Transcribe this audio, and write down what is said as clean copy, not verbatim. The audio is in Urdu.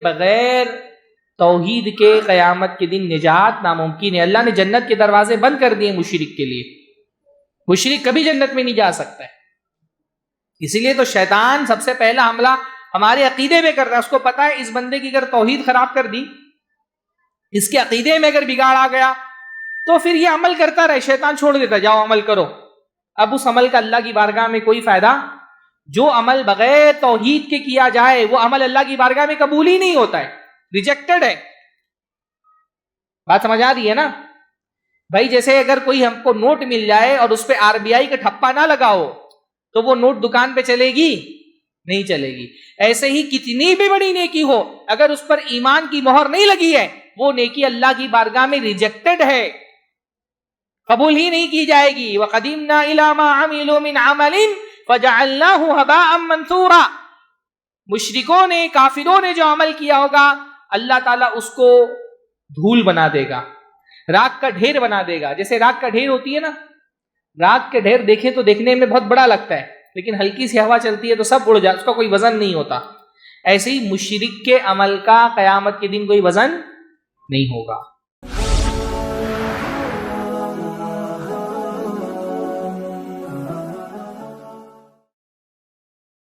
بغیر توحید کے قیامت کے دن نجات ناممکن ہے. اللہ نے جنت کے دروازے بند کر دیے مشرک کے لیے. مشرک کبھی جنت میں نہیں جا سکتا ہے. اسی لیے تو شیطان سب سے پہلا حملہ ہمارے عقیدے میں کرتا ہے. اس کو پتا ہے اس بندے کی اگر توحید خراب کر دی, اس کے عقیدے میں اگر بگاڑ آ گیا, تو پھر یہ عمل کرتا رہے. شیطان چھوڑ دیتا, جاؤ عمل کرو. اب اس عمل کا اللہ کی بارگاہ میں کوئی فائدہ. جو عمل بغیر توحید کے کیا جائے وہ عمل اللہ کی بارگاہ میں قبول ہی نہیں ہوتا ہے, ریجیکٹڈ ہے. بات سمجھ آ رہی ہے نا بھائی؟ جیسے اگر کوئی ہم کو نوٹ مل جائے اور اس پہ RBI کا ٹھپا نہ لگاؤ تو وہ نوٹ دکان پہ چلے گی؟ نہیں چلے گی. ایسے ہی کتنی بھی بڑی نیکی ہو, اگر اس پر ایمان کی مہر نہیں لگی ہے, وہ نیکی اللہ کی بارگاہ میں ریجیکٹڈ ہے, قبول ہی نہیں کی جائے گی. وَقَدِمْنَا إِلَى مَا عَمِلُوا مِنْ عَمَلٍ فَجَعَلْنَاهُ هَبَاءً مَنْثُورًا. مشرکوں نے, کافروں نے جو عمل کیا ہوگا, اللہ تعالیٰ اس کو دھول بنا دے گا, راکھ کا ڈھیر بنا دے گا. جیسے راکھ کا ڈھیر ہوتی ہے نا, راکھ کے ڈھیر دیکھیں تو دیکھنے میں بہت بڑا لگتا ہے, لیکن ہلکی سی ہوا چلتی ہے تو سب اڑ جاتا, اس کا کوئی وزن نہیں ہوتا. ایسے ہی مشرک کے عمل کا قیامت کے دن کوئی وزن نہیں ہوگا.